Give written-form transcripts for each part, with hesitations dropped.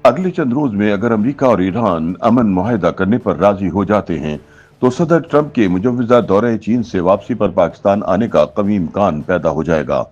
اگلے چند روز میں اگر امریکہ اور ایران امن معاہدہ کرنے پر راضی ہو جاتے ہیں تو صدر ٹرمپ کے مجوزہ دورہ چین سے واپسی پر پاکستان آنے کا قوی امکان پیدا ہو جائے گا۔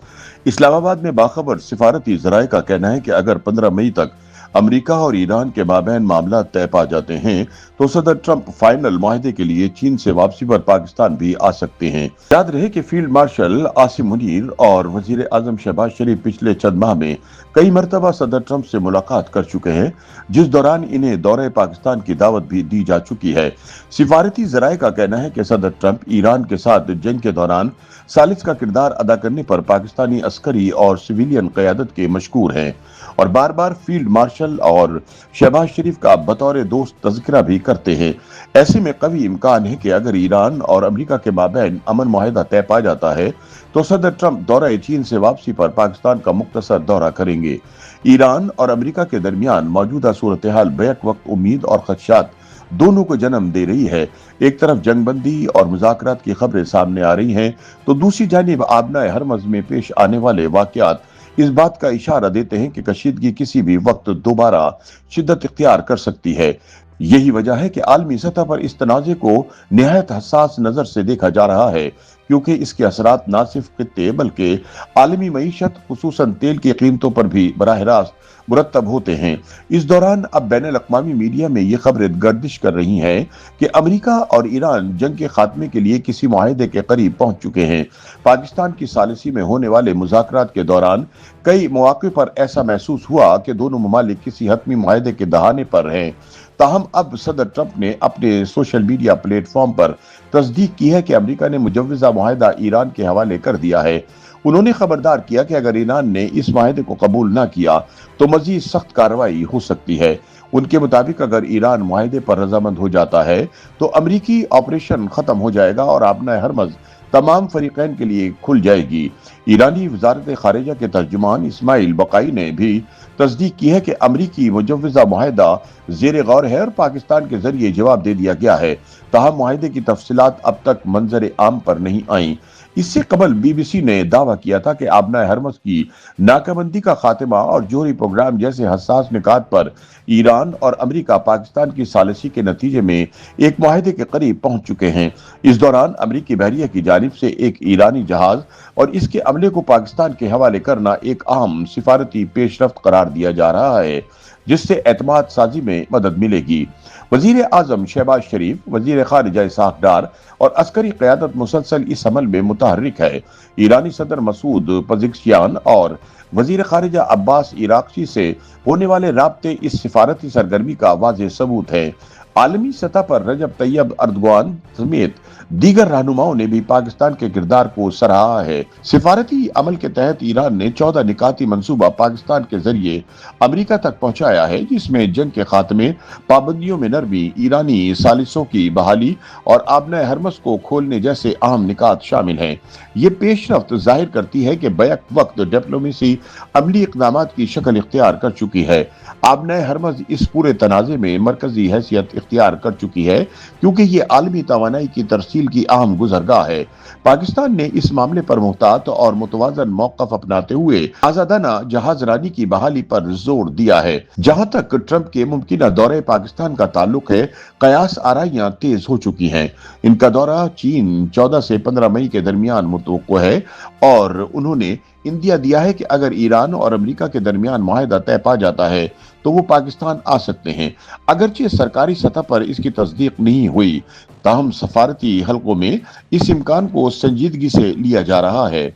اسلام آباد میں باخبر سفارتی ذرائع کا کہنا ہے کہ اگر 15 مئی تک امریکہ اور ایران کے مابین معاملات طے پا جاتے ہیں تو صدر ٹرمپ فائنل معاہدے کے لیے چین سے واپسی پر پاکستان بھی آ سکتے ہیں۔ یاد رہے کہ فیلڈ مارشل عاصم منیر اور وزیر اعظم شہباز شریف پچھلے چند ماہ میں کئی مرتبہ صدر ٹرمپ سے ملاقات کر چکے ہیں، جس دوران انہیں دورہ پاکستان کی دعوت بھی دی جا چکی ہے۔ سفارتی ذرائع کا کہنا ہے کہ صدر ٹرمپ ایران کے ساتھ جنگ کے دوران ثالث کا کردار ادا کرنے پر پاکستانی عسکری اور سویلین قیادت کے مشکور ہیں اور بار بار فیلڈ مارشل اور شہباز شریف کا بطور دوست تذکرہ بھی کرتے ہیں۔ ایسے میں قوی امکان ہے کہ اگر ایران اور امریکہ کے مابین امن معاہدہ طے پا جاتا ہے تو صدر ٹرمپ دورہ چین سے واپسی پر پاکستان کا مختصر دورہ کریں گے۔ ایران اور امریکہ کے درمیان موجودہ صورتحال بیک وقت امید اور خدشات دونوں کو جنم دے رہی ہے۔ ایک طرف جنگ بندی اور مذاکرات کی خبریں سامنے آ رہی ہیں تو دوسری جانب آبنائے ہرمز میں پیش آنے والے واقعات اس بات کا اشارہ دیتے ہیں کہ کشیدگی کسی بھی وقت دوبارہ شدت اختیار کر سکتی ہے۔ یہی وجہ ہے کہ عالمی سطح پر اس تنازع کو نہایت حساس نظر سے دیکھا جا رہا ہے، کیونکہ اس کے اثرات نہ صرف خطے بلکہ عالمی معیشت خصوصاً تیل کی قیمتوں پر بھی براہ راست مرتب ہوتے ہیں۔ اس دوران اب بین الاقوامی میڈیا میں یہ خبریں گردش کر رہی ہیں کہ امریکہ اور ایران جنگ کے خاتمے کے لیے کسی معاہدے کے قریب پہنچ چکے ہیں۔ پاکستان کی ثالثی میں ہونے والے مذاکرات کے دوران کئی مواقع پر ایسا محسوس ہوا کہ دونوں ممالک کسی حتمی معاہدے کے دہانے پر ہیں۔ تاہم اب صدر ٹرمپ نے اپنے سوشل میڈیا پلیٹ فارم پر تصدیق کی ہے کہ امریکہ نے مجوزہ معاہدہ ایران کے حوالے کر دیا ہے۔ انہوں نے خبردار کیا کہ اگر ایران نے اس معاہدے کو قبول نہ کیا تو مزید سخت کارروائی ہو سکتی ہے۔ ان کے مطابق اگر ایران معاہدے پر رضامند ہو جاتا ہے تو امریکی آپریشن ختم ہو جائے گا اور آبنائے ہرمز تمام فریقین کے لیے کھل جائے گی۔ ایرانی وزارت خارجہ کے ترجمان اسماعیل بقائی نے بھی تصدیق کی ہے کہ امریکی مجوزہ معاہدہ زیر غور ہے اور پاکستان کے ذریعے جواب دے دیا گیا ہے، تاہم معاہدے کی تفصیلات اب تک منظر عام پر نہیں آئیں۔ اس سے قبل بی بی سی نے دعویٰ کیا تھا کہ آبنائے ہرمز کی ناکہ بندی کا خاتمہ اور جوہری پروگرام جیسے حساس نکات پر ایران اور امریکہ پاکستان کی ثالثی کے نتیجے میں ایک معاہدے کے قریب پہنچ چکے ہیں۔ اس دوران امریکی بحریہ کی جانب سے ایک ایرانی جہاز اور اس کے عملے کو پاکستان کے حوالے کرنا ایک اہم سفارتی پیش رفت قرار دیا جا رہا ہے، جس سے اعتماد سازی میں مدد ملے گی۔ وزیر اعظم شہباز شریف، وزیر خارجہ اسحاق ڈار اور عسکری قیادت مسلسل اس عمل میں متحرک ہے۔ ایرانی صدر مسعود پزشکیان اور وزیر خارجہ عباس عراقچی سے ہونے والے رابطے اس سفارتی سرگرمی کا واضح ثبوت ہیں۔ عالمی سطح پر رجب طیب اردوغان سمیت دیگر رہنماؤں نے بھی پاکستان کے کردار کو سراہا ہے۔ سفارتی عمل کے تحت ایران نے 14 نکاتی منصوبہ پاکستان کے ذریعے امریکہ تک پہنچایا ہے، جس میں جنگ کے خاتمے، پابندیوں میں نرمی، ایرانی ثالثوں کی بحالی اور آبنائے ہرمز کو کھولنے جیسے اہم نکات شامل ہیں۔ یہ پیش رفت ظاہر کرتی ہے کہ بیک وقت ڈپلومیسی عملی اقدامات کی شکل اختیار کر چکی ہے۔ آبنائے ہرمز اس پورے تنازع میں مرکزی حیثیت اختیار کر چکی ہے کیونکہ یہ عالمی توانائی کی ترسیل کی اہم گزرگاہ ہے۔ پاکستان نے اس معاملے پر محتاط اور متوازن موقف اپناتے ہوئے آزادانہ جہاز رانی کی بحالی پر زور دیا ہے۔ جہاں تک ٹرمپ کے ممکنہ دورہ پاکستان کا تعلق ہے، قیاس آرائیاں تیز ہو چکی ہیں۔ ان کا دورہ چین 14 سے 15 مئی کے درمیان متوقع ہے اور انہوں نے اندیا دیا ہے کہ اگر ایران اور امریکہ کے درمیان معاہدہ طے پا جاتا ہے تو وہ پاکستان آ سکتے ہیں۔ اگرچہ سرکاری سطح پر اس کی تصدیق نہیں ہوئی، تاہم سفارتی حلقوں میں اس امکان کو سنجیدگی سے لیا جا رہا ہے۔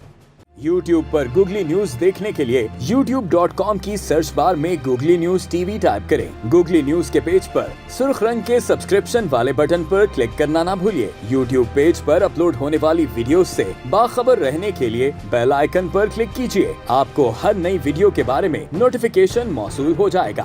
YouTube پر گوگلی نیوز دیکھنے کے لیے youtube.com کی سرچ بار میں googly news T V type کریں۔ گوگلی نیوز کے پیج پر سرخ رنگ کے سبسکرپشن والے بٹن پر کلک کرنا نہ بھولیے۔ YouTube پیج پر اپلوڈ ہونے والی ویڈیوز سے باخبر رہنے کے لیے بیل آئیکن پر کلک کیجیے۔ آپ کو ہر نئی ویڈیو کے بارے میں نوٹیفیکیشن موصول ہو جائے گا۔